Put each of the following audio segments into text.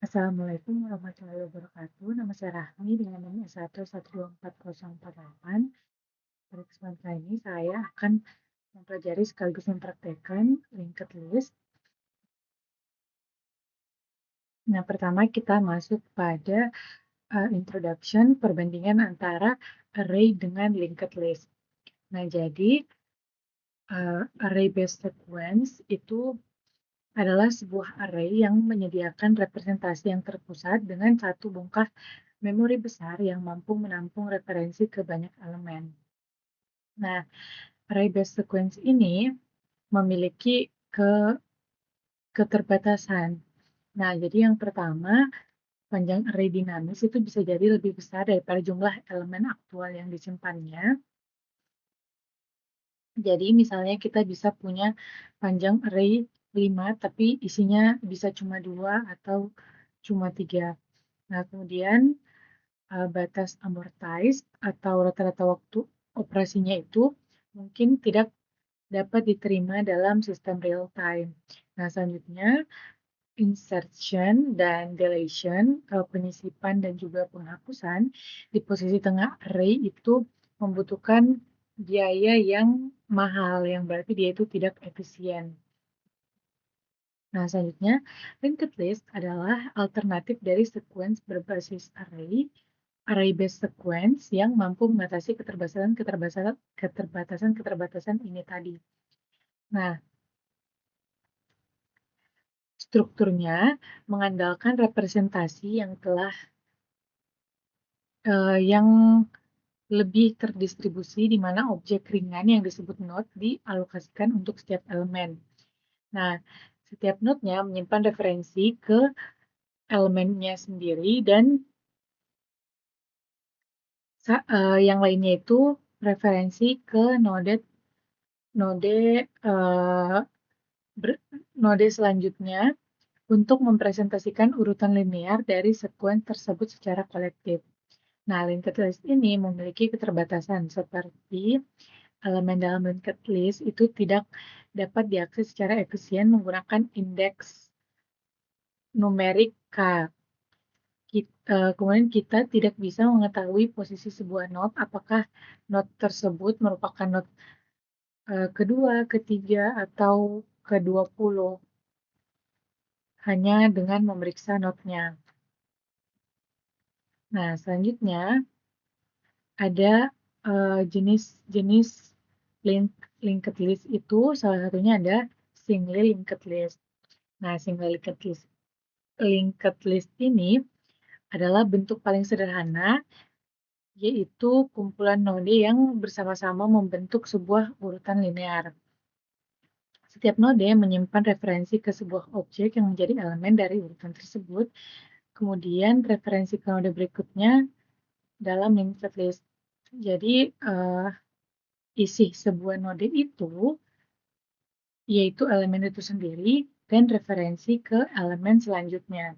Assalamualaikum warahmatullahi wabarakatuh. Nama saya Rahmi dengan NIM S1124048. Pada kesempatan kali ini saya akan mempelajari sekaligus mempraktekkan linked list. Nah, pertama kita masuk pada introduction perbandingan antara array dengan linked list. Nah, jadi array based sequence itu adalah sebuah array yang menyediakan representasi yang terpusat dengan satu bongkah memori besar yang mampu menampung referensi ke banyak elemen. Nah, array based sequence ini memiliki keterbatasan. Nah, jadi yang pertama, panjang array dinamis itu bisa jadi lebih besar daripada jumlah elemen aktual yang disimpannya. Jadi misalnya kita bisa punya panjang array 5, tapi isinya bisa cuma 2 atau cuma 3. Nah, kemudian batas amortized atau rata-rata waktu operasinya itu mungkin tidak dapat diterima dalam sistem real time. Nah, selanjutnya insertion dan deletion, penyisipan dan juga penghapusan di posisi tengah array itu membutuhkan biaya yang mahal, yang berarti dia itu tidak efisien. Nah, selanjutnya, linked list adalah alternatif dari sequence berbasis array based sequence yang mampu mengatasi keterbatasan ini tadi. Nah, strukturnya mengandalkan representasi yang lebih terdistribusi di mana objek ringan yang disebut node dialokasikan untuk setiap elemen. Nah, setiap node-nya menyimpan referensi ke elemennya sendiri dan yang lainnya itu referensi ke node selanjutnya untuk mempresentasikan urutan linear dari sequence tersebut secara kolektif. Nah, linked list ini memiliki keterbatasan seperti elemen dalam linked list itu tidak dapat diakses secara efisien menggunakan indeks numerik K. Kemudian kita tidak bisa mengetahui posisi sebuah node, apakah node tersebut merupakan node kedua, ketiga, atau ke-20 hanya dengan memeriksa node-nya. Nah, selanjutnya ada jenis-jenis linked list itu, salah satunya ada singly linked list. Nah, singly linked list ini adalah bentuk paling sederhana, yaitu kumpulan node yang bersama-sama membentuk sebuah urutan linear. Setiap node menyimpan referensi ke sebuah objek yang menjadi elemen dari urutan tersebut, kemudian referensi ke node berikutnya dalam linked list. Jadi, isi sebuah node itu yaitu elemen itu sendiri dan referensi ke elemen selanjutnya.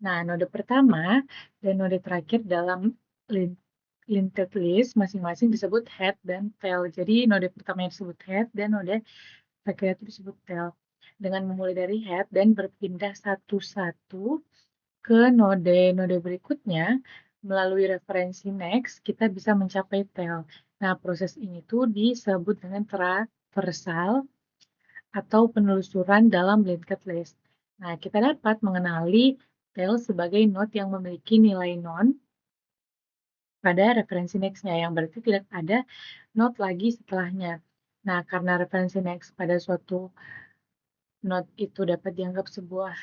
Nah, node pertama dan node terakhir dalam linked list masing-masing disebut head dan tail. Jadi, node pertama disebut head dan node terakhir itu disebut tail. Dengan memulai dari head dan berpindah satu-satu ke node berikutnya, melalui referensi next, kita bisa mencapai tail. Nah, proses ini tuh disebut dengan traversal atau penelusuran dalam linked list. Nah, kita dapat mengenali tail sebagai node yang memiliki nilai non pada referensi next-nya, yang berarti tidak ada node lagi setelahnya. Nah, karena referensi next pada suatu node itu dapat dianggap sebuah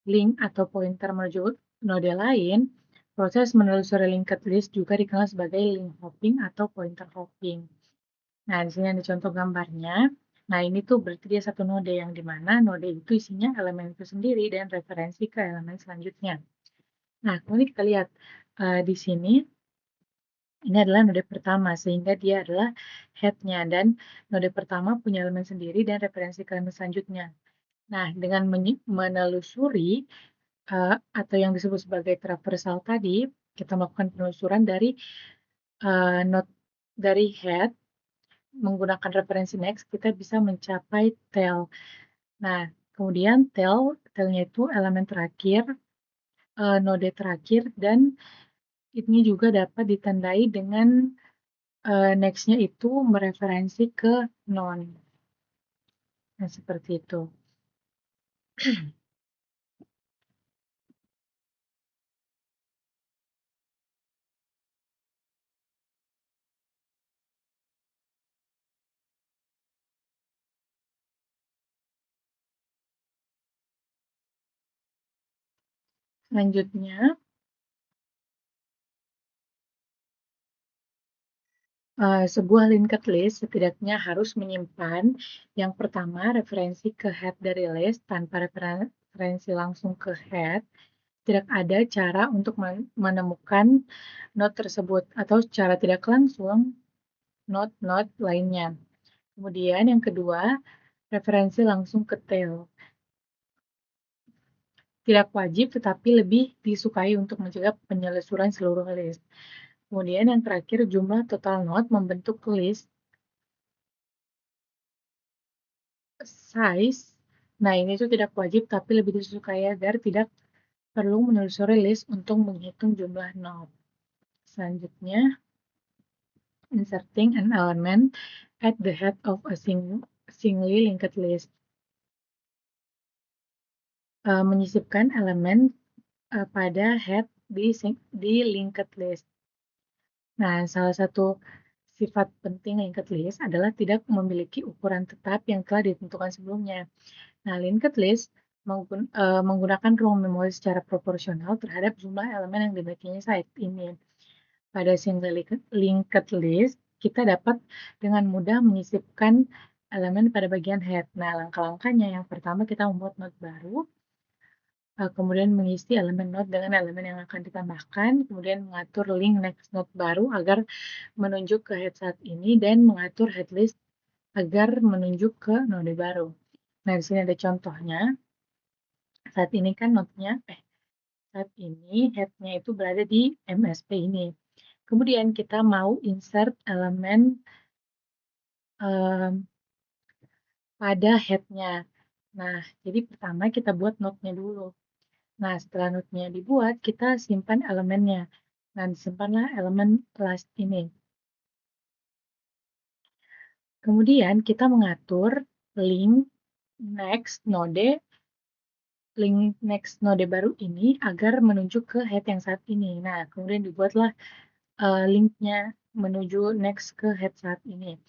link atau pointer menuju node lain, proses menelusuri linked list juga dikenal sebagai link hopping atau pointer hopping. Nah, di sini ada contoh gambarnya. Nah, ini tuh berarti dia satu node yang dimana node itu isinya elemen itu sendiri dan referensi ke elemen selanjutnya. Nah, kemudian kita lihat di sini, ini adalah node pertama, sehingga dia adalah head-nya, dan node pertama punya elemen sendiri dan referensi ke elemen selanjutnya. Nah, dengan menelusuri atau yang disebut sebagai traversal tadi, kita melakukan penelusuran dari node dari head menggunakan referensi next, kita bisa mencapai tail. Nah, kemudian tailnya itu elemen terakhir node terakhir dan ini juga dapat ditandai dengan next-nya itu mereferensi ke non. Nah, seperti itu. Selanjutnya, sebuah linked list setidaknya harus menyimpan yang pertama referensi ke head dari list tanpa referensi langsung ke head. Tidak ada cara untuk menemukan node tersebut atau secara tidak langsung node-node lainnya. Kemudian yang kedua, referensi langsung ke tail. Tidak wajib tetapi lebih disukai untuk mencegah penyelusuran seluruh list. Kemudian yang terakhir, jumlah total node membentuk list size. Nah, ini tuh tidak wajib tapi lebih disukai agar tidak perlu menelusuri list untuk menghitung jumlah node. Selanjutnya, inserting an element at the head of a singly linked list. Menyisipkan elemen pada head di linked list. Nah, salah satu sifat penting linked list adalah tidak memiliki ukuran tetap yang telah ditentukan sebelumnya. Nah, linked list menggunakan ruang memori secara proporsional terhadap jumlah elemen yang dimilikinya saat ini. Pada single linked list, kita dapat dengan mudah menyisipkan elemen pada bagian head. Nah, langkah-langkahnya yang pertama kita membuat node baru, kemudian mengisi elemen node dengan elemen yang akan ditambahkan, kemudian mengatur link next node baru agar menunjuk ke head saat ini, dan mengatur head list agar menunjuk ke node baru. Nah, di sini ada contohnya. Saat ini kan saat ini head-nya itu berada di MSP ini. Kemudian kita mau insert elemen pada head-nya. Nah, jadi pertama kita buat node-nya dulu. Nah, setelah node-nya dibuat, kita simpan elemennya. Nah, disimpanlah elemen last ini. Kemudian kita mengatur link next node baru ini agar menunjuk ke head yang saat ini. Nah, kemudian dibuatlah linknya menuju next ke head saat ini.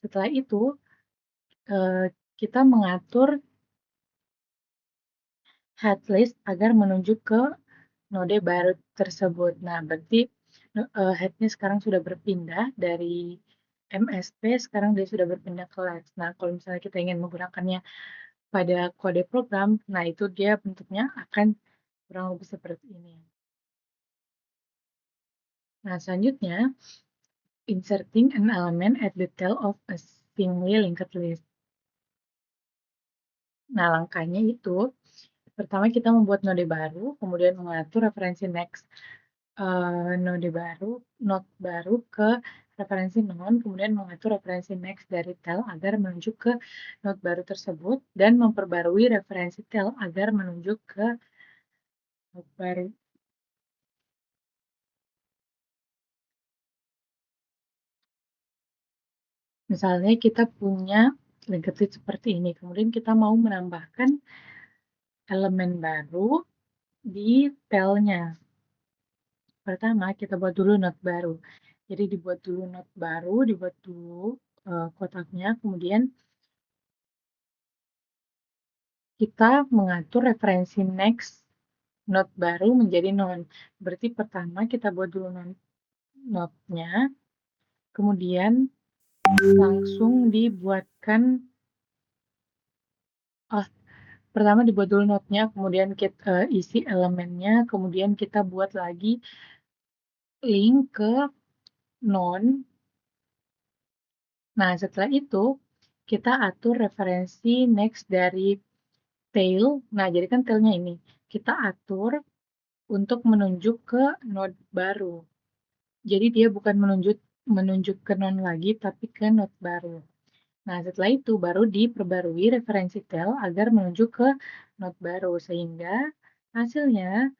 Setelah itu, kita mengatur head list agar menunjuk ke node baru tersebut. Nah, berarti head-nya sekarang sudah berpindah dari MSP, sekarang dia sudah berpindah ke Lex. Nah, kalau misalnya kita ingin menggunakannya pada kode program, nah itu dia bentuknya akan kurang lebih seperti ini. Nah, selanjutnya, inserting an element at the tail of a singly linked list. Nah, langkahnya itu, pertama kita membuat node baru, kemudian mengatur referensi next node baru ke referensi non, kemudian mengatur referensi next dari tail agar menunjuk ke node baru tersebut, dan memperbarui referensi tail agar menunjuk ke node baru. Misalnya kita punya linked list seperti ini, kemudian kita mau menambahkan elemen baru di tailnya. Pertama, kita buat dulu node baru. Jadi dibuat dulu node baru, dibuat dulu kotaknya, kemudian kita mengatur referensi next node baru menjadi non. Berarti pertama kita buat dulu node-nya, kemudian langsung dibuatkan, pertama dibuat dulu node-nya, kemudian kita isi elemennya, kemudian kita buat lagi link ke non. Nah, setelah itu kita atur referensi next dari tail. Nah, jadi kan tailnya ini. Kita atur untuk menunjuk ke node baru. Jadi dia bukan menunjuk ke non lagi, tapi ke node baru. Nah, setelah itu baru diperbarui referensi tail agar menunjuk ke node baru. Sehingga hasilnya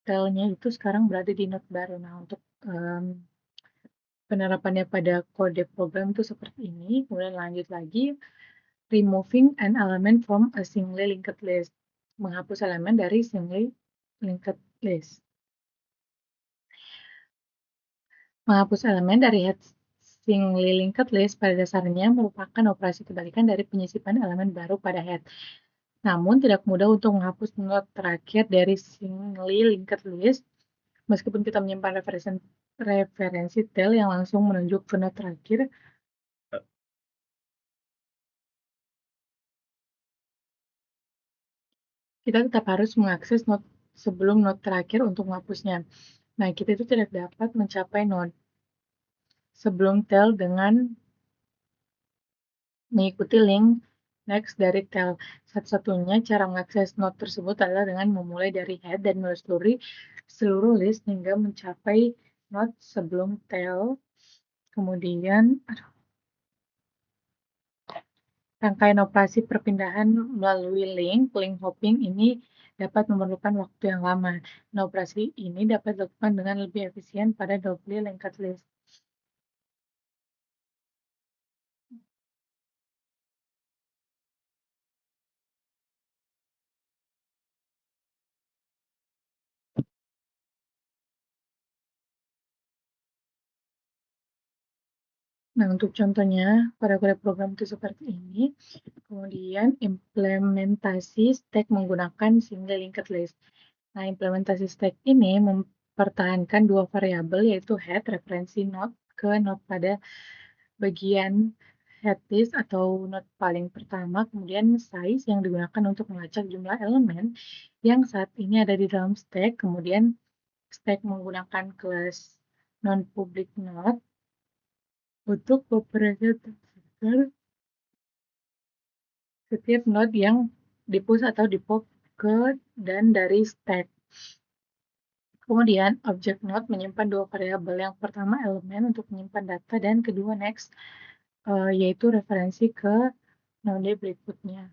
tailnya itu sekarang berada di node baru. Nah, untuk penerapannya pada kode program itu seperti ini. Kemudian lanjut lagi, removing an element from a singly linked list. Menghapus elemen dari singly linked list. Menghapus elemen dari head singly linked list pada dasarnya merupakan operasi kebalikan dari penyisipan elemen baru pada head. Namun tidak mudah untuk menghapus node terakhir dari singly linked list meskipun kita menyimpan referensi tail yang langsung menunjuk ke node terakhir. Kita tetap harus mengakses node sebelum node terakhir untuk menghapusnya. Nah, kita itu tidak dapat mencapai node sebelum tail dengan mengikuti link next dari tail. Satu-satunya cara mengakses node tersebut adalah dengan memulai dari head dan menelusuri seluruh list hingga mencapai node sebelum tail. Kemudian, rangkaian operasi perpindahan melalui link hopping ini dapat memerlukan waktu yang lama. Nah, operasi ini dapat dilakukan dengan lebih efisien pada doubly linked list. Nah, untuk contohnya, pada kode program itu seperti ini. Kemudian, implementasi stack menggunakan single linked list. Nah, implementasi stack ini mempertahankan dua variabel, yaitu head, referensi node, ke node pada bagian head list atau node paling pertama, kemudian size yang digunakan untuk melacak jumlah elemen yang saat ini ada di dalam stack, kemudian stack menggunakan kelas non-public node untuk beberapa setiap node yang di-push atau di-pop ke dan dari stack. Kemudian, objek node menyimpan dua variabel. Yang pertama elemen untuk menyimpan data dan kedua next, yaitu referensi ke node berikutnya.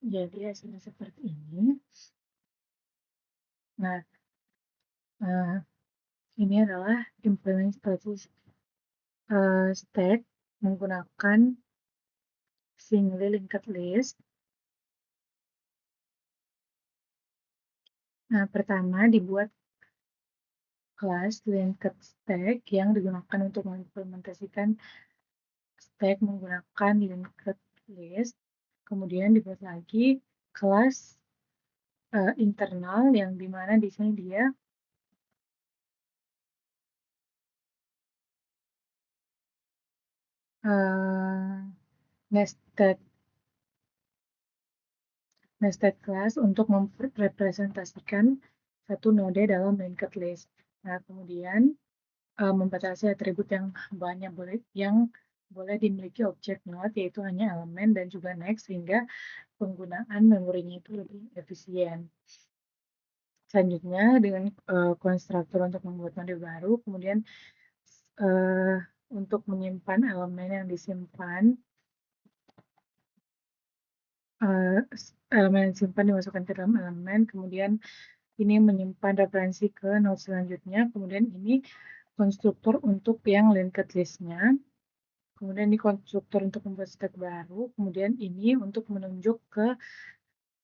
Jadi hasilnya seperti ini. Nah, ini adalah implementasi stack menggunakan singly linked list. Nah, pertama dibuat kelas linked stack yang digunakan untuk mengimplementasikan stack menggunakan linked list. Kemudian dibuat lagi kelas internal yang dimana di sini dia nested class untuk merepresentasikan satu node dalam linked list. Nah, kemudian membatasi atribut yang boleh dimiliki objek node, yaitu hanya elemen dan juga next, sehingga penggunaan memorinya itu lebih efisien. Selanjutnya dengan konstruktor untuk membuat node baru, kemudian untuk menyimpan elemen yang disimpan, elemen yang disimpan dimasukkan ke dalam elemen, kemudian ini menyimpan referensi ke node selanjutnya, kemudian ini konstruktor untuk yang linked list-nya, kemudian ini konstruktor untuk membuat stack baru, kemudian ini untuk menunjuk ke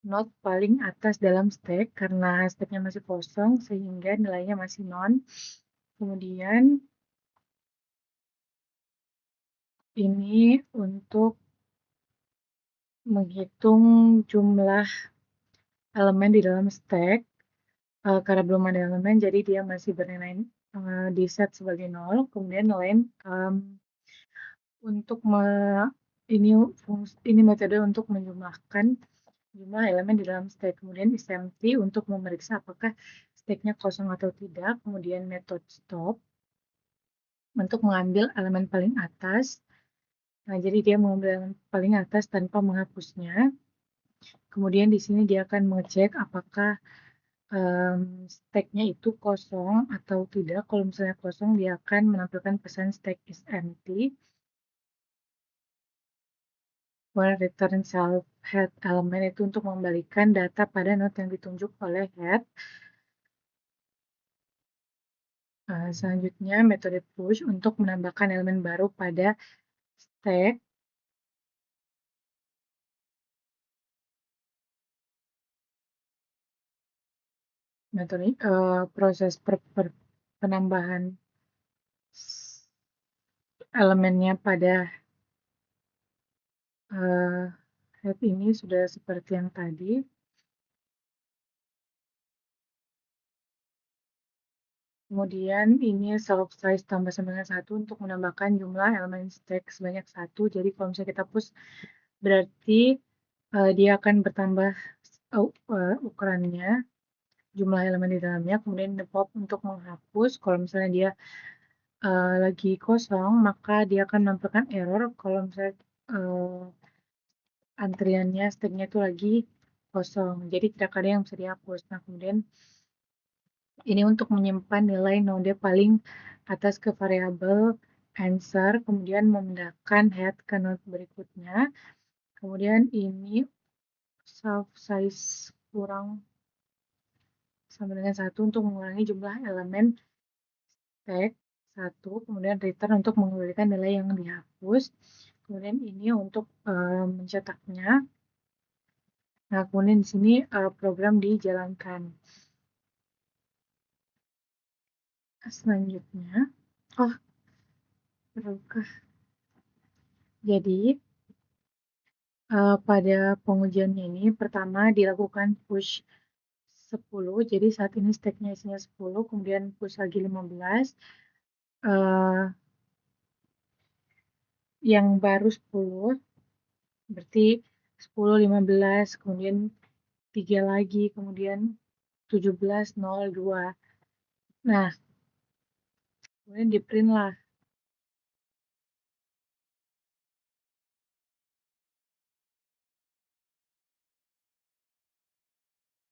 node paling atas dalam stack karena stacknya masih kosong sehingga nilainya masih non. Kemudian ini untuk menghitung jumlah elemen di dalam stack. Karena belum ada elemen, jadi dia masih bernilai di set sebagai 0. Kemudian lain untuk ini metode untuk menjumlahkan jumlah elemen di dalam stack. Kemudian isempty untuk memeriksa apakah stacknya kosong atau tidak. Kemudian method stop untuk mengambil elemen paling atas. Nah, jadi dia mengambil elemen paling atas tanpa menghapusnya. Kemudian di sini dia akan mengecek apakah stack-nya itu kosong atau tidak. Kalau misalnya kosong, dia akan menampilkan pesan stack is empty. While return self head element itu untuk mengembalikan data pada node yang ditunjuk oleh head. Selanjutnya metode push untuk menambahkan elemen baru pada stack. Metode proses penambahan elemennya pada head ini sudah seperti yang tadi. Kemudian ini self size tambah sama dengan 1 untuk menambahkan jumlah elemen stack sebanyak 1. Jadi kalau misalnya kita push berarti dia akan bertambah ukurannya, jumlah elemen di dalamnya. Kemudian the pop untuk menghapus. Kalau misalnya dia lagi kosong, maka dia akan menampilkan error kalau misalnya antriannya stacknya itu lagi kosong. Jadi tidak ada yang bisa dihapus. Nah, kemudian ini untuk menyimpan nilai node paling atas ke variabel answer, kemudian memindahkan head ke node berikutnya. Kemudian ini self size kurang sama dengan 1 untuk mengurangi jumlah elemen stack 1, kemudian return untuk mengembalikan nilai yang dihapus. Kemudian ini untuk mencetaknya. Nah, kemudian di sini program dijalankan. Selanjutnya, perlukah? Jadi, pada pengujiannya ini pertama dilakukan push 10, jadi saat ini stacknya isinya 10, kemudian push lagi 15, yang baru 10, berarti 10, 15, kemudian 3 lagi, kemudian 17, 0, 2. Nah, kemudian di print lah.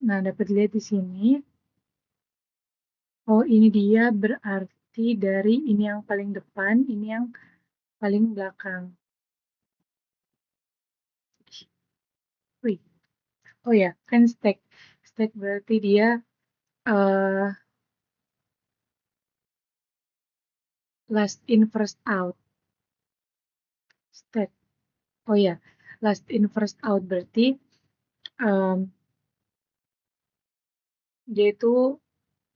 Nah, dapat lihat di sini. Oh, ini dia berarti dari ini yang paling depan, ini yang paling belakang. Wih, Oh ya, kan stack. Stack berarti dia last in first out. Stack. Oh ya, last in first out berarti dia itu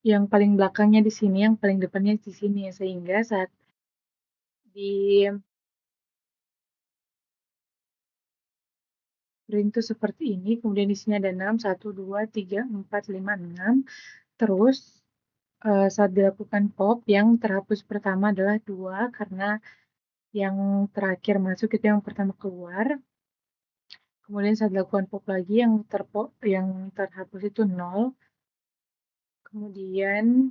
yang paling belakangnya di sini, yang paling depannya di sini, sehingga saat di ring itu seperti ini, kemudian di sini ada 6, 1, 2, 3, 4, 5, 6. Terus saat dilakukan pop, yang terhapus pertama adalah 2, karena yang terakhir masuk itu yang pertama keluar. Kemudian saat dilakukan pop lagi, yang terhapus itu 0. Kemudian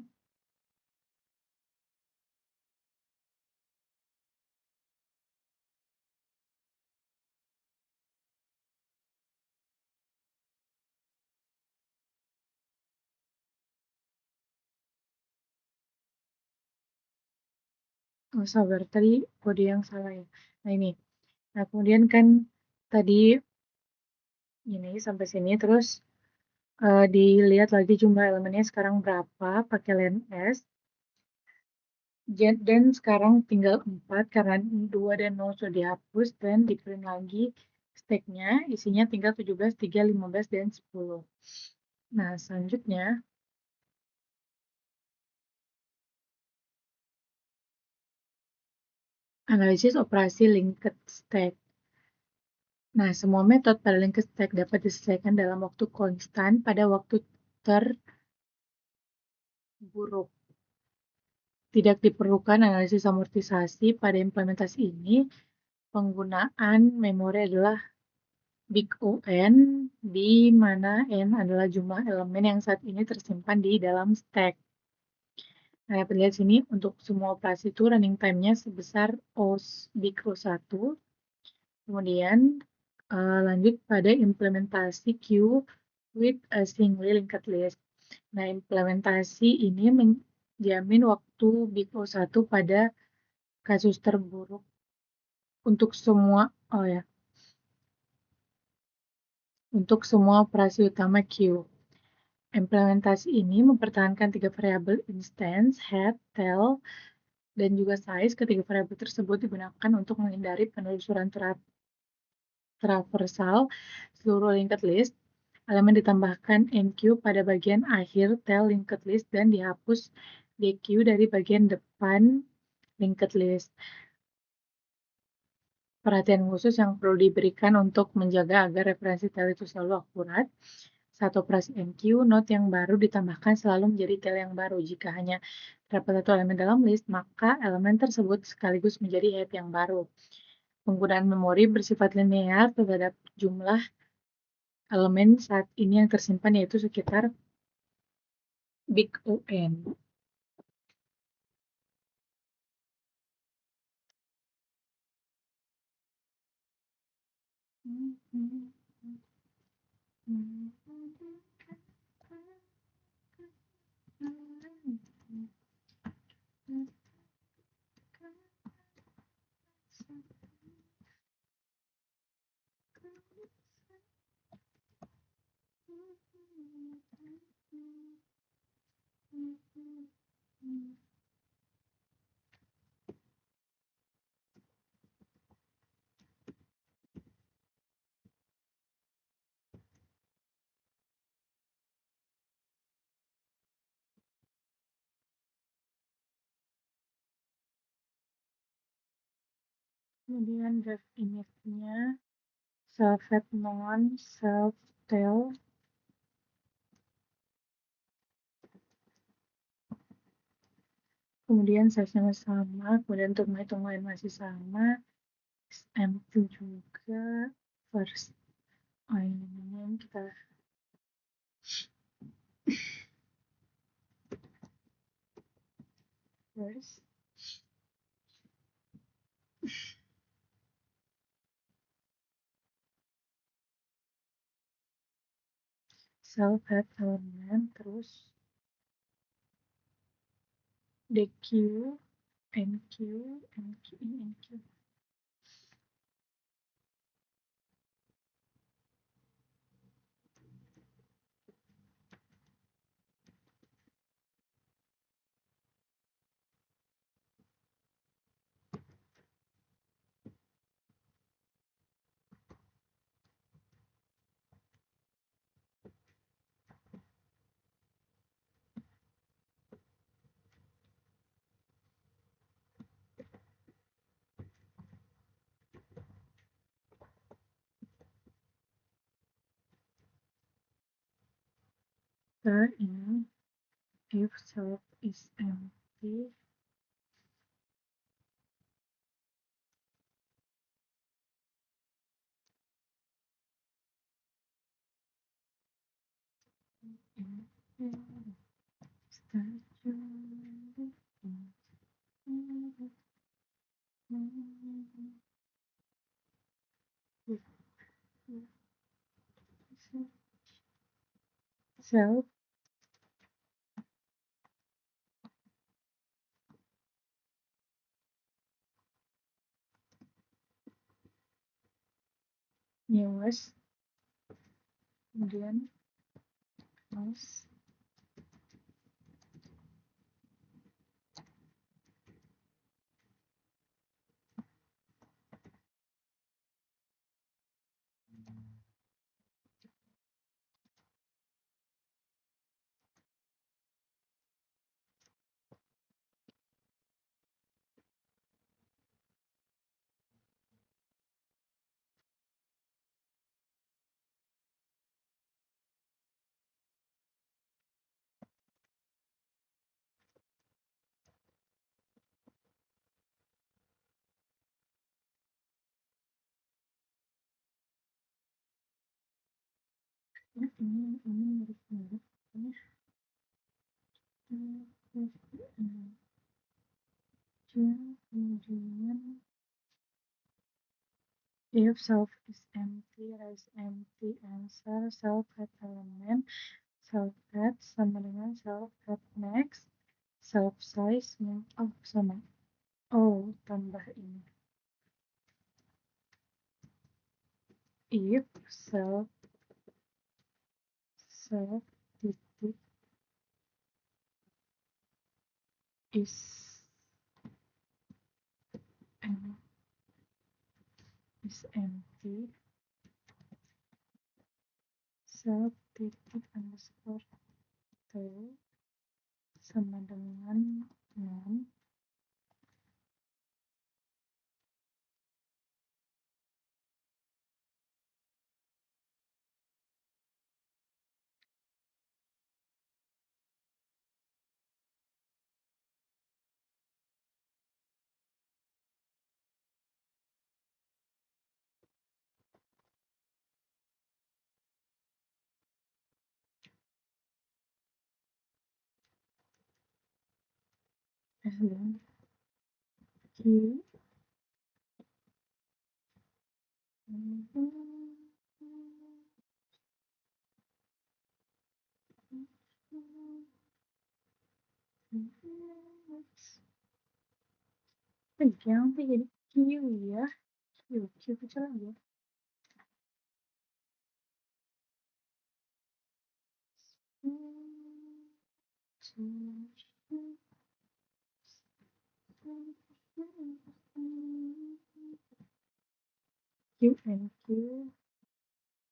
sabar, tadi kode yang salah ya. Nah ini. Nah kemudian kan tadi ini sampai sini, terus dilihat lagi jumlah elemennya sekarang berapa pakai len S. Dan sekarang tinggal 4 karena 2 dan 0 sudah dihapus, dan di print lagi stacknya, isinya tinggal 17, 3, 15, dan 10. Nah selanjutnya analisis operasi linked stack. Nah, semua metode pada linked stack dapat diselesaikan dalam waktu konstan pada waktu terburuk. Tidak diperlukan analisis amortisasi pada implementasi ini. Penggunaan memori adalah big O(n), di mana n adalah jumlah elemen yang saat ini tersimpan di dalam stack. Nah, dapat lihat sini untuk semua operasi itu running time-nya sebesar big O1. Kemudian lanjut pada implementasi queue with a single linked list. Nah, implementasi ini menjamin waktu big O1 pada kasus terburuk untuk semua, untuk semua operasi utama queue. Implementasi ini mempertahankan 3 variabel instance, head, tail, dan juga size. Ketiga variabel tersebut digunakan untuk menghindari penelusuran traversal seluruh linked list. Elemen ditambahkan enq pada bagian akhir tail linked list dan dihapus dq dari bagian depan linked list. Perhatian khusus yang perlu diberikan untuk menjaga agar referensi tail itu selalu akurat. Saat operasi enq, node yang baru ditambahkan selalu menjadi tail yang baru. Jika hanya terdapat satu elemen dalam list, maka elemen tersebut sekaligus menjadi head yang baru. Penggunaan memori bersifat linear terhadap jumlah elemen saat ini yang tersimpan, yaitu sekitar big O(n). Kemudian graph image-nya self head non, self tail. Kemudian size-nya masih sama, kemudian untuk menghitung masih sama, empty juga, first. Ini kita first. Self head element, terus dq, nq, nq, nq. ini if self is empty self newest kemudian most ini mirip-mirip kemudian if self is empty raise empty answer self at element self at sama dengan self at next self size oh sama oh tambah ini if self titik is empty self titik underscore t sama dengan non dan q jangan jadi Q ya Q kecil aja Q and Q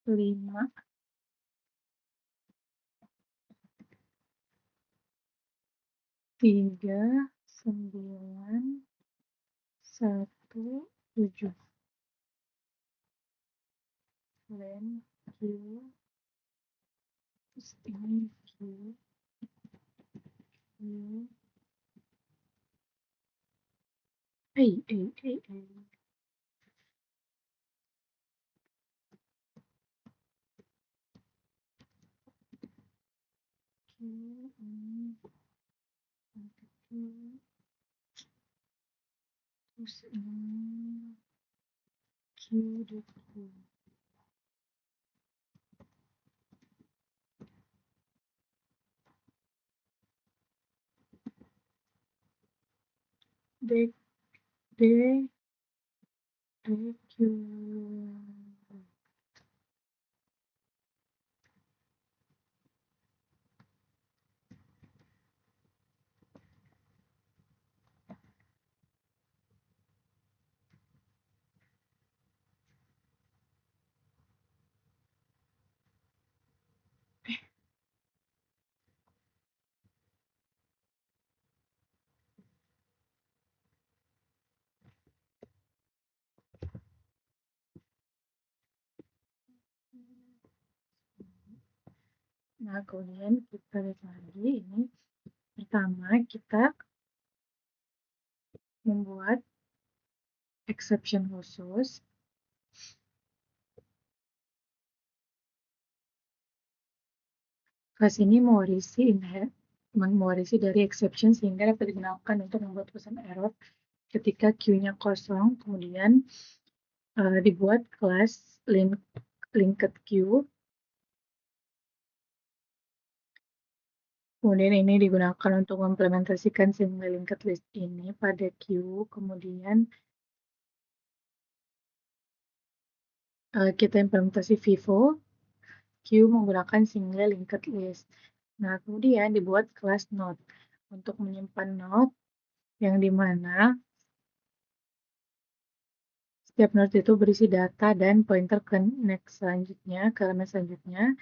5 3 9 1 7 dan Q terus ini Q Q Q ini Q terus ini Q dot Q D D D Q Nah, kemudian kita lihat lagi ini. Pertama, kita membuat exception khusus. Kelas ini mewarisi dari exception sehingga dapat digunakan untuk membuat pesan error ketika queue-nya kosong. Kemudian dibuat kelas linked queue. Kemudian ini digunakan untuk mengimplementasikan single linked list ini pada queue. Kemudian kita implementasi Vivo queue menggunakan single linked list. Nah, kemudian dibuat kelas node untuk menyimpan node yang dimana setiap node itu berisi data dan pointer ke next selanjutnya, ke elemen selanjutnya.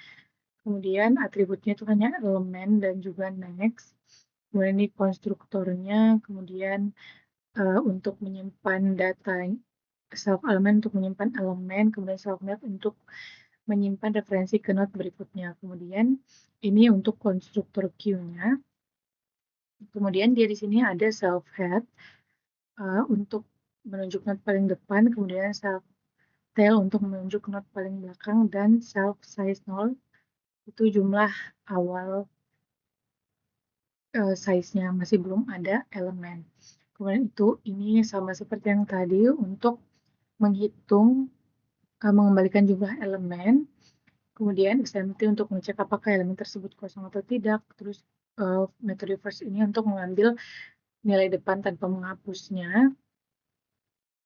Kemudian atributnya itu hanya elemen dan juga next. Kemudian ini konstruktornya, kemudian untuk menyimpan data self element untuk menyimpan elemen, kemudian self node untuk menyimpan referensi ke node berikutnya. Kemudian ini untuk konstruktor queue-nya. Kemudian dia di sini ada self head untuk menunjuk node paling depan, kemudian self tail untuk menunjuk node paling belakang, dan self size 0 itu jumlah awal size-nya, masih belum ada elemen. Kemudian itu ini sama seperti yang tadi untuk menghitung mengembalikan jumlah elemen. Kemudian SMT untuk mengecek apakah elemen tersebut kosong atau tidak. Terus metode first ini untuk mengambil nilai depan tanpa menghapusnya.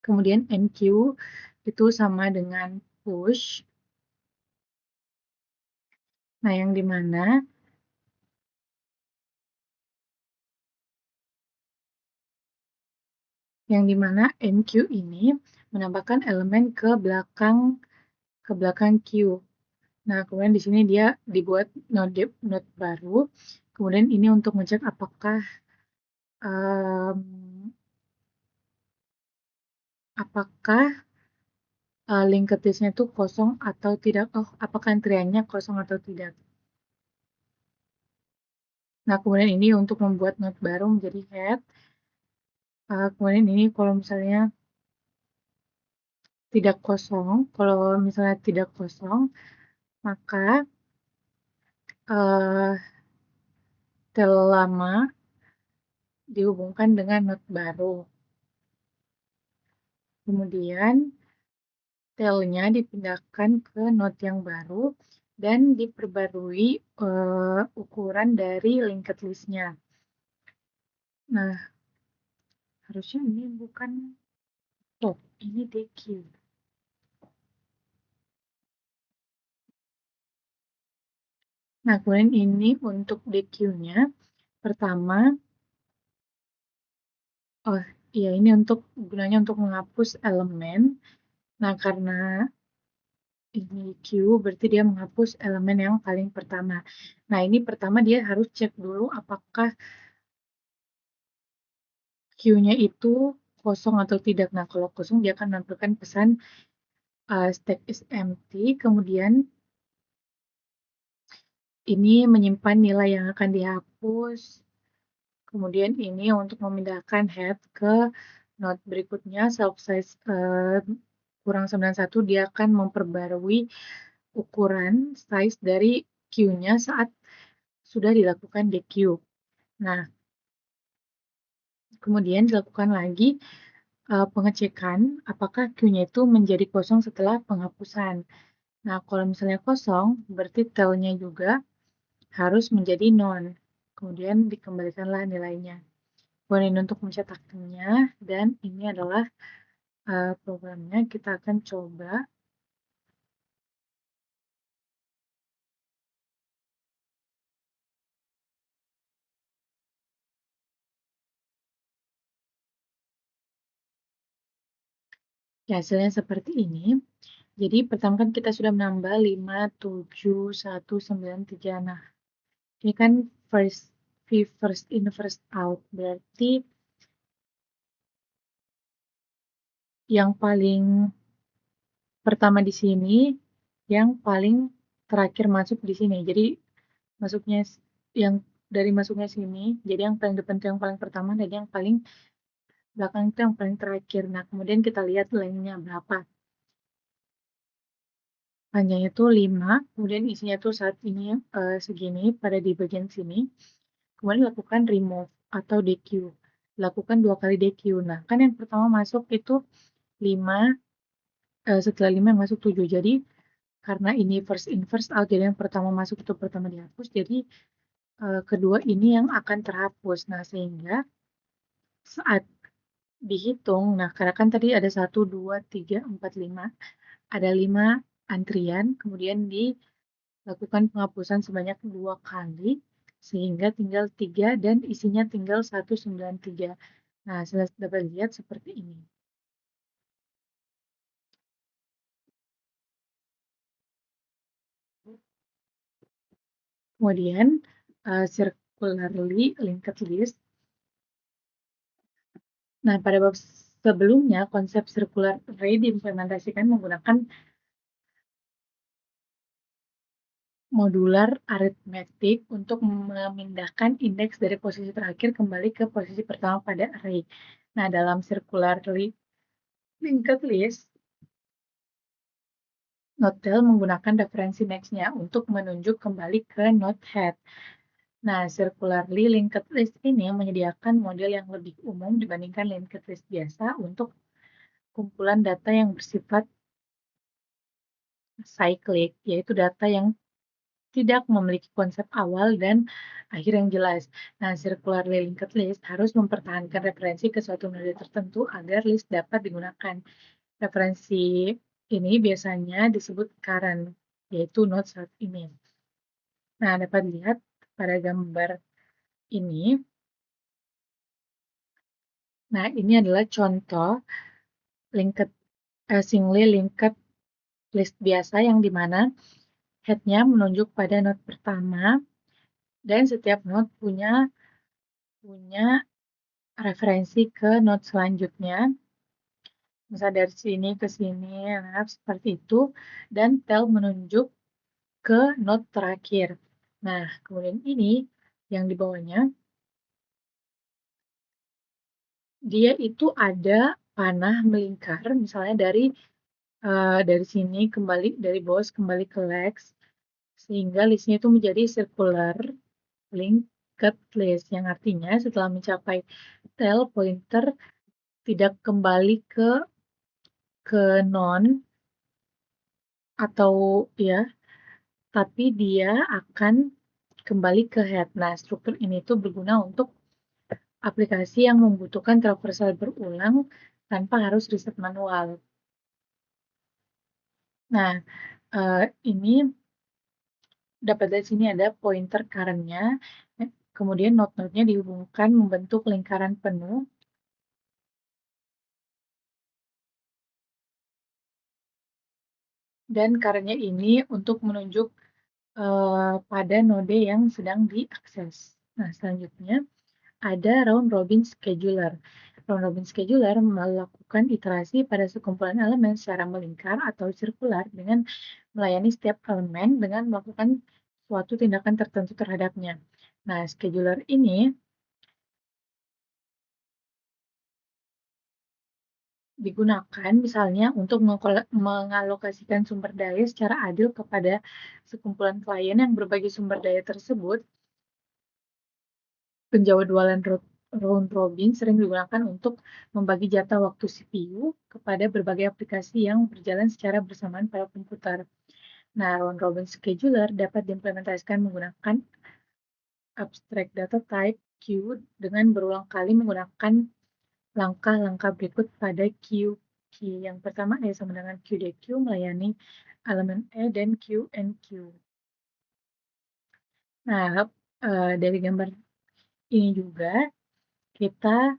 Kemudian NQ itu sama dengan push. Nah, yang dimana NQ ini menambahkan elemen ke belakang Q. Nah, kemudian di sini dia dibuat node baru. Kemudian ini untuk ngecek apakah linked list-nya itu kosong atau tidak. Apakah antriannya kosong atau tidak. Nah, kemudian ini untuk membuat node baru menjadi head. Kemudian ini kalau misalnya tidak kosong, maka tel lama dihubungkan dengan node baru. Kemudian tel-nya dipindahkan ke node yang baru dan diperbarui ukuran dari linked list-nya. Nah, harusnya ini bukan top, ini DQ. Nah, kemudian ini untuk DQ-nya. Pertama, ini gunanya untuk menghapus elemen. Nah, karena ini Q, berarti dia menghapus elemen yang paling pertama. Nah, ini pertama dia harus cek dulu apakah Q-nya itu kosong atau tidak. Nah, kalau kosong dia akan menampilkan pesan stack is empty. Kemudian ini menyimpan nilai yang akan dihapus. Kemudian ini untuk memindahkan head ke node berikutnya, self size kurang 91, dia akan memperbarui ukuran size dari Q-nya saat sudah dilakukan DQ. Nah, kemudian dilakukan lagi pengecekan apakah Q-nya itu menjadi kosong setelah penghapusan. Nah, kalau misalnya kosong, berarti tel-nya juga harus menjadi non. Kemudian dikembalikanlah nilainya. Kemudian untuk mencetaknya, dan ini adalah programnya. Kita akan coba. Ya, hasilnya seperti ini. Jadi pertama kan kita sudah menambah 5, 7, 1, 9, 3. Nah, ini kan first in, first out. Berarti yang paling pertama di sini, yang paling terakhir masuk di sini. Jadi masuknya yang dari masuknya sini, jadi yang paling depan itu yang paling pertama dan yang paling belakang itu yang paling terakhir. Nah, kemudian kita lihat lengthnya berapa. Panjangnya itu 5, kemudian isinya tuh saat ini segini pada di bagian sini. Kemudian lakukan remove atau DQ. Lakukan 2 kali DQ. Nah, kan yang pertama masuk itu 5, setelah 5 yang masuk 7. Jadi karena ini first in first out, jadi yang pertama masuk itu pertama dihapus, jadi kedua ini yang akan terhapus. Nah, sehingga saat dihitung, nah karena kan tadi ada 1, 2, 3, 4, 5, ada 5 antrian, kemudian dilakukan penghapusan sebanyak 2 kali, sehingga tinggal 3 dan isinya tinggal 193. Nah, dapat lihat seperti ini. Kemudian, circularly linked list. Nah, pada bab sebelumnya, konsep circular array diimplementasikan menggunakan modular arithmetic untuk memindahkan indeks dari posisi terakhir kembali ke posisi pertama pada array. Nah, dalam circularly linked list, nodetail menggunakan referensi next-nya untuk menunjuk kembali ke node head. Nah, circularly linked list ini menyediakan model yang lebih umum dibandingkan linked list biasa untuk kumpulan data yang bersifat cyclic, yaitu data yang tidak memiliki konsep awal dan akhir yang jelas. Nah, circularly linked list harus mempertahankan referensi ke suatu node tertentu agar list dapat digunakan. Referensi ini biasanya disebut current, yaitu node saat ini. Nah, dapat dilihat pada gambar ini. Nah, ini adalah contoh singly linked list biasa yang dimana head-nya menunjuk pada node pertama dan setiap node punya referensi ke node selanjutnya. Misalnya dari sini ke sini, nah seperti itu. Dan tail menunjuk ke node terakhir. Nah, kemudian ini yang di bawahnya, dia itu ada panah melingkar, misalnya dari sini kembali, dari bawah kembali ke legs, sehingga listnya itu menjadi circular linked list, yang artinya setelah mencapai tail pointer tidak kembali ke non atau ya, tapi dia akan kembali ke head. Nah, struktur ini tuh berguna untuk aplikasi yang membutuhkan traversal berulang tanpa harus riset manual. Nah, ini dapat dari sini ada pointer current-nya, kemudian node-node-nya dihubungkan membentuk lingkaran penuh. Dan current-nya ini untuk menunjuk pada node yang sedang diakses. Nah, selanjutnya ada round robin scheduler. Round robin scheduler melakukan iterasi pada sekumpulan elemen secara melingkar atau sirkular dengan melayani setiap elemen dengan melakukan suatu tindakan tertentu terhadapnya. Nah, scheduler ini digunakan misalnya untuk mengalokasikan sumber daya secara adil kepada sekumpulan klien yang berbagi sumber daya tersebut. Penjadwalan round robin sering digunakan untuk membagi jatah waktu CPU kepada berbagai aplikasi yang berjalan secara bersamaan pada komputer. Nah, round robin scheduler dapat diimplementasikan menggunakan abstract data type queue dengan berulang kali menggunakan langkah-langkah berikut pada queue key. Yang pertama E sama dengan QDQ melayani elemen E dan QNQ. Nah, dari gambar ini juga kita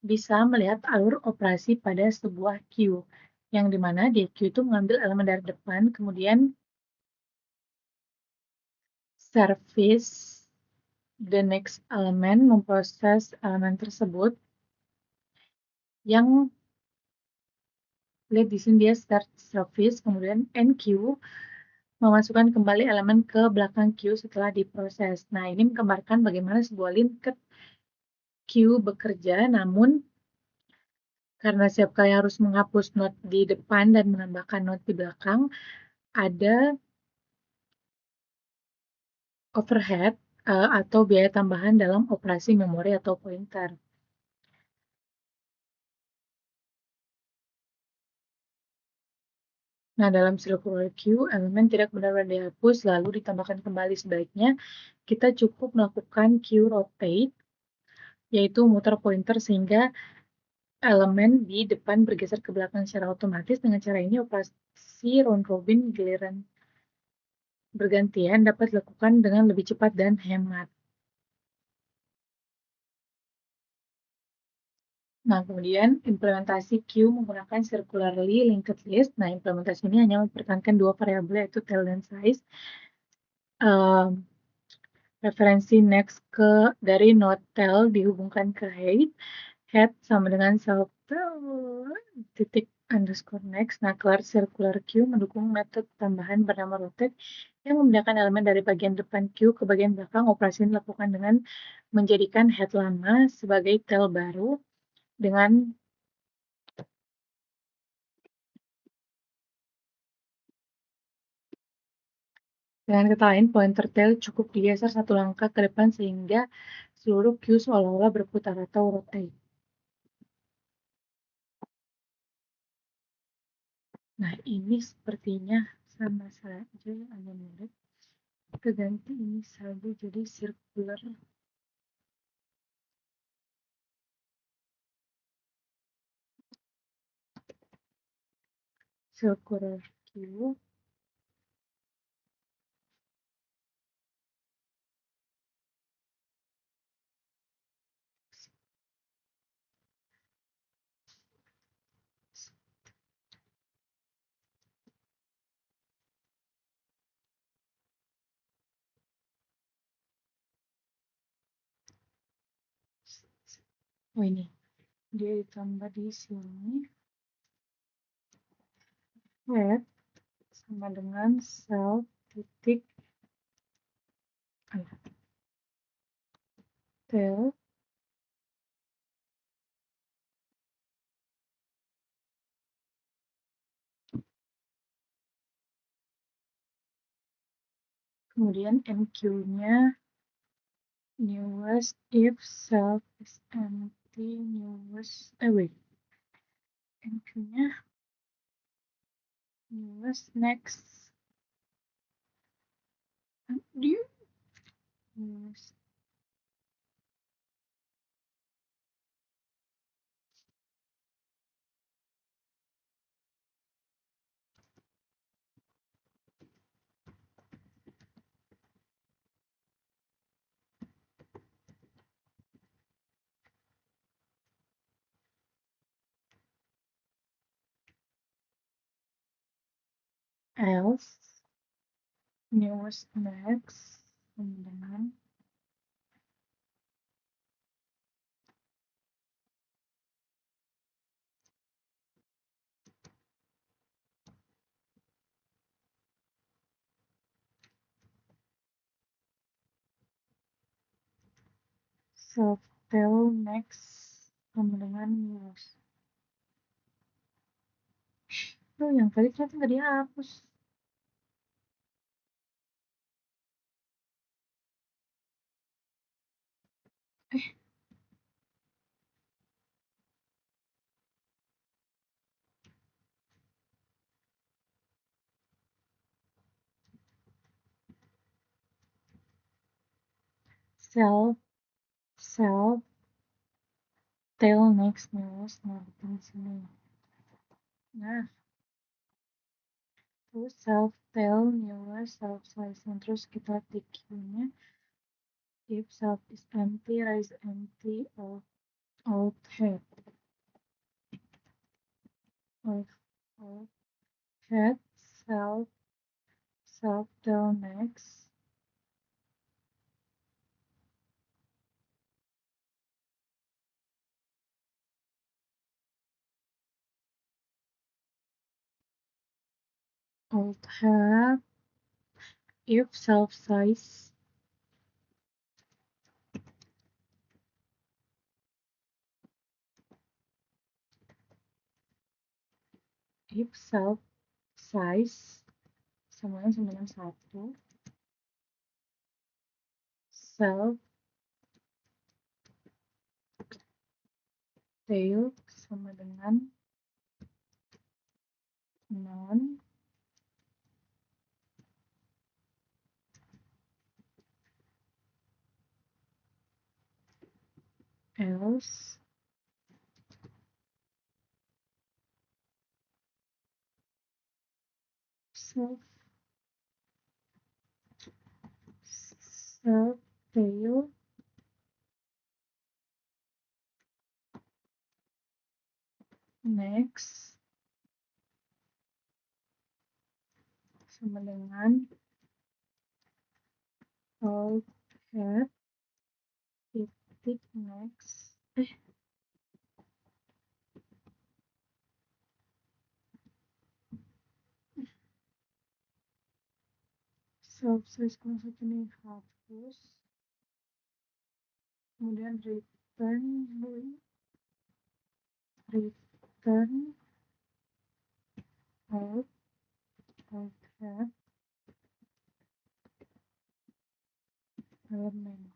bisa melihat alur operasi pada sebuah queue, yang dimana di queue itu mengambil elemen dari depan, kemudian service the next element, memproses elemen tersebut, yang lihat di sini dia start service, kemudian enqueue memasukkan kembali elemen ke belakang queue setelah diproses. Nah, ini menggambarkan bagaimana sebuah linked queue bekerja, namun karena setiap kali harus menghapus node di depan dan menambahkan node di belakang, ada overhead atau biaya tambahan dalam operasi memori atau pointer. Nah, dalam circular queue, elemen tidak benar-benar dihapus lalu ditambahkan kembali. Sebaiknya kita cukup melakukan queue rotate, yaitu muter pointer sehingga elemen di depan bergeser ke belakang secara otomatis. Dengan cara ini, operasi round robin giliran bergantian dapat dilakukan dengan lebih cepat dan hemat. Nah, kemudian implementasi queue menggunakan circularly linked list. Nah, implementasi ini hanya mempertahankan dua variabel, yaitu tail dan size. Referensi next dari node tail dihubungkan ke head sama dengan self titik underscore next. Nah, kelar circular queue mendukung metode tambahan bernama rotate yang memindahkan elemen dari bagian depan queue ke bagian belakang. Operasi ini dilakukan dengan menjadikan head lama sebagai tail baru dengan kata lain, pointer tail cukup digeser satu langkah ke depan sehingga seluruh queue seolah-olah berputar atau rotate. Nah, ini sepertinya sama saja agak mirip. Kita ganti ini saja jadi circular. Circular queue. Oh, ini dia ditambah di sini. Head sama dengan self titik tail kemudian MQ-nya newest if self is empty newest MQ-nya newest next dia newest else newest next sama dengan self tail next sama dengan newest. Oh, yang tadi ternyata nggak dihapus. Self tail next newest. Nah, di sini. Nah, terus self tail newest self size. Terus kita TQ-nya if self is empty raise empty out head of head self tail next alt head if self size sama dengan 1, self tail sama dengan non else self tail next sama dengan alt head titik next self size kalau satu ini hapus, kemudian return alt head element.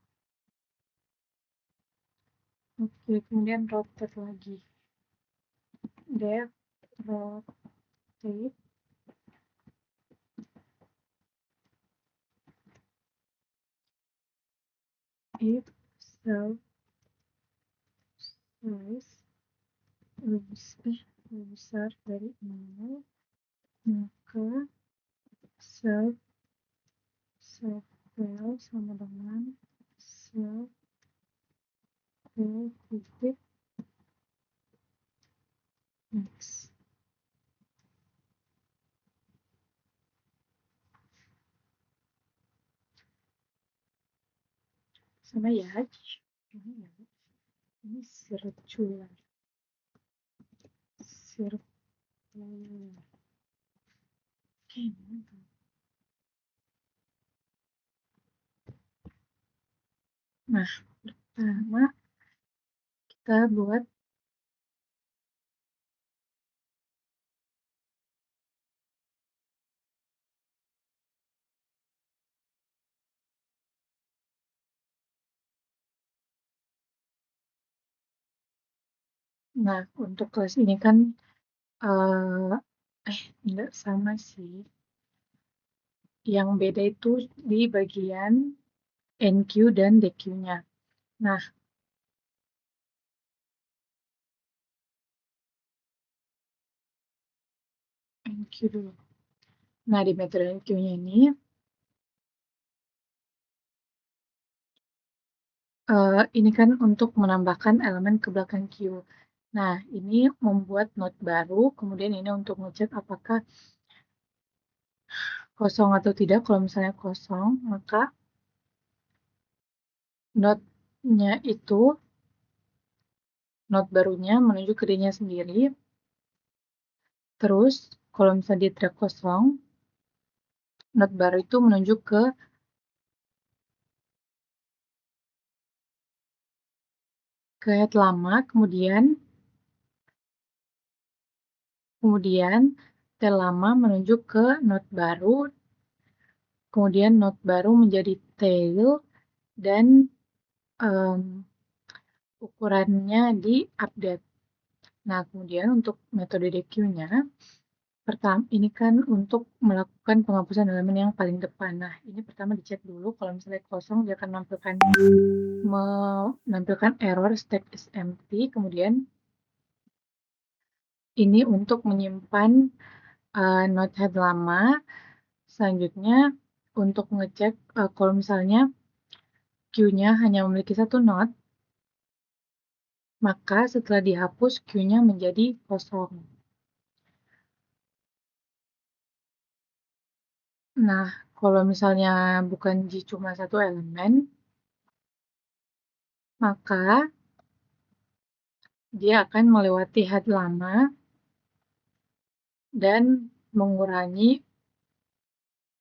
Oke, kemudian rotate lagi. Def rotate if self size lebih besar dari 0, maka self tail sama dengan self tail titik next. Sama ya, ini circular. Oke, mantap. Nah, pertama kita buat untuk kelas ini kan enggak sama sih. Yang beda itu di bagian NQ dan DQ-nya. Nah, NQ dulu. Nah, di metode NQ-nya ini kan untuk menambahkan elemen ke belakang Q. Nah, ini membuat node baru, kemudian ini untuk ngecek apakah kosong atau tidak. Kalau misalnya kosong, maka node-nya itu, node barunya menuju ke dirinya sendiri. Terus, kalau misalnya dia tidak kosong, node baru itu menuju ke head lama, kemudian tail lama menuju ke node baru, kemudian node baru menjadi tail, dan ukurannya di-update. Nah, kemudian untuk metode DQ-nya, pertama ini kan untuk melakukan penghapusan elemen yang paling depan. Nah, ini pertama dicek dulu, kalau misalnya kosong dia akan menampilkan error stack is empty, kemudian ini untuk menyimpan node head lama. Selanjutnya untuk ngecek kalau misalnya Q-nya hanya memiliki satu node, maka setelah dihapus Q-nya menjadi kosong. Nah, kalau misalnya bukan J cuma satu elemen, maka dia akan melewati head lama dan mengurangi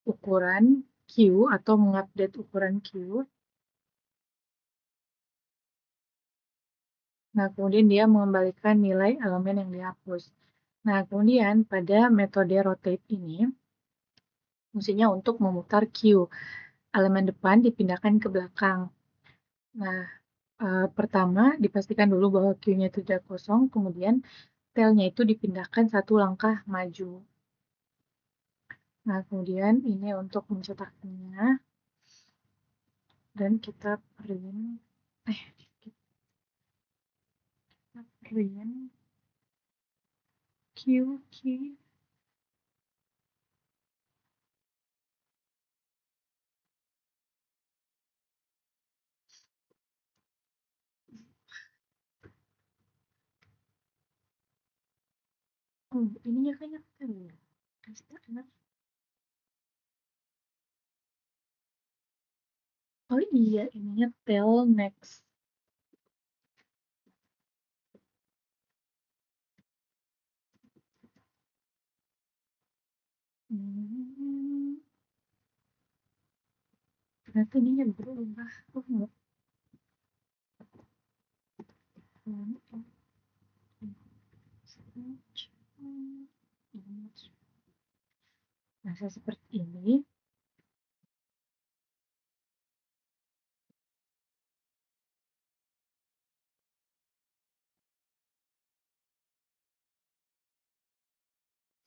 ukuran Q atau mengupdate ukuran Q. Nah, kemudian dia mengembalikan nilai elemen yang dihapus. Nah, kemudian pada metode rotate ini, fungsinya untuk memutar Q. Elemen depan dipindahkan ke belakang. Nah, pertama dipastikan dulu bahwa Q-nya itu tidak kosong, kemudian tail-nya itu dipindahkan satu langkah maju. Nah, kemudian ini untuk mencetaknya. Dan kita print Q key. Oh, ininya kayaknya ya. Oh iya, ininya tail next. Ternyata ininya berubah. Oh, enggak. Nah, seperti ini.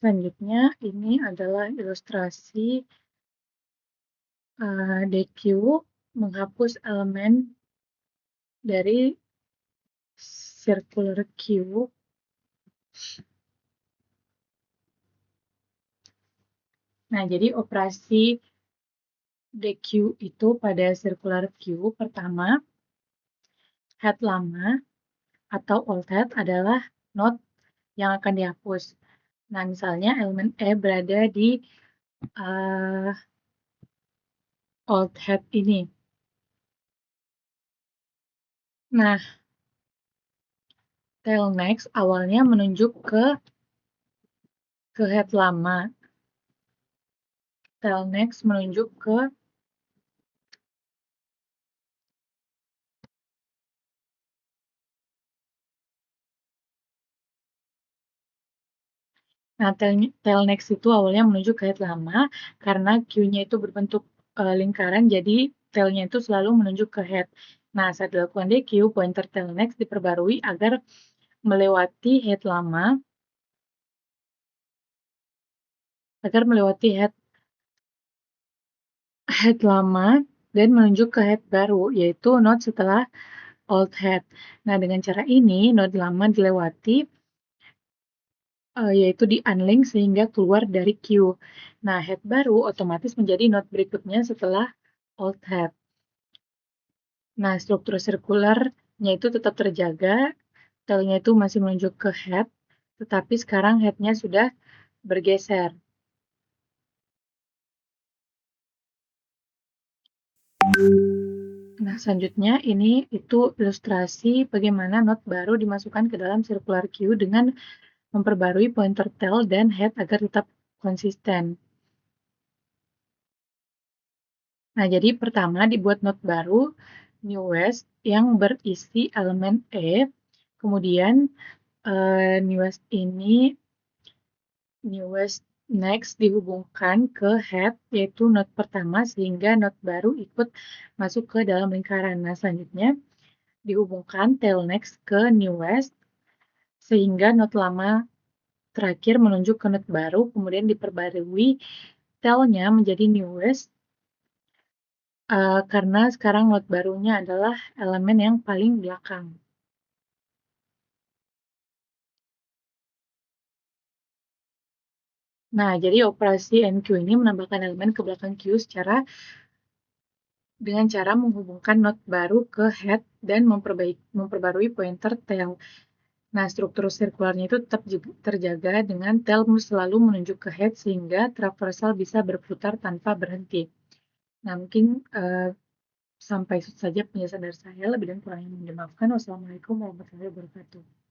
Selanjutnya, ini adalah ilustrasi DQ menghapus elemen dari circular Q. Nah, jadi operasi DQ itu pada circular Q pertama, head lama atau old head adalah node yang akan dihapus. Nah, misalnya elemen E berada di old head ini. Nah, tail next awalnya menunjuk ke head lama. Tail next menunjuk ke Nah, tail next itu awalnya menuju ke head lama karena Q-nya itu berbentuk lingkaran, jadi tail-nya itu selalu menunjuk ke head. Nah, saat dilakukan DQ, pointer tail next diperbarui agar melewati head lama, head lama dan menunjuk ke head baru, yaitu node setelah old head. Nah, dengan cara ini, node lama dilewati, yaitu di unlink sehingga keluar dari Q. Nah, head baru otomatis menjadi node berikutnya setelah old head. Nah, struktur sirkularnya itu tetap terjaga, tailnya itu masih menunjuk ke head, tetapi sekarang headnya sudah bergeser. Nah, selanjutnya ini itu ilustrasi bagaimana node baru dimasukkan ke dalam circular Q dengan memperbarui pointer tail dan head agar tetap konsisten. Nah, jadi pertama dibuat node baru, newest, yang berisi elemen E. Kemudian newest ini, newest next dihubungkan ke head, yaitu node pertama, sehingga node baru ikut masuk ke dalam lingkaran. Nah, selanjutnya dihubungkan tail next ke newest, sehingga node lama terakhir menunjuk ke node baru, kemudian diperbarui tailnya menjadi newest, karena sekarang node barunya adalah elemen yang paling belakang. Nah, jadi operasi NQ ini menambahkan elemen ke belakang Q dengan cara menghubungkan node baru ke head dan memperbarui pointer tail. Nah, struktur sirkularnya itu tetap terjaga dengan tail selalu menunjuk ke head sehingga traversal bisa berputar tanpa berhenti. Nah, mungkin sampai saja penjelasan dari saya. Lebih dan kurangnya mohon dimaafkan. Wassalamualaikum warahmatullahi wabarakatuh.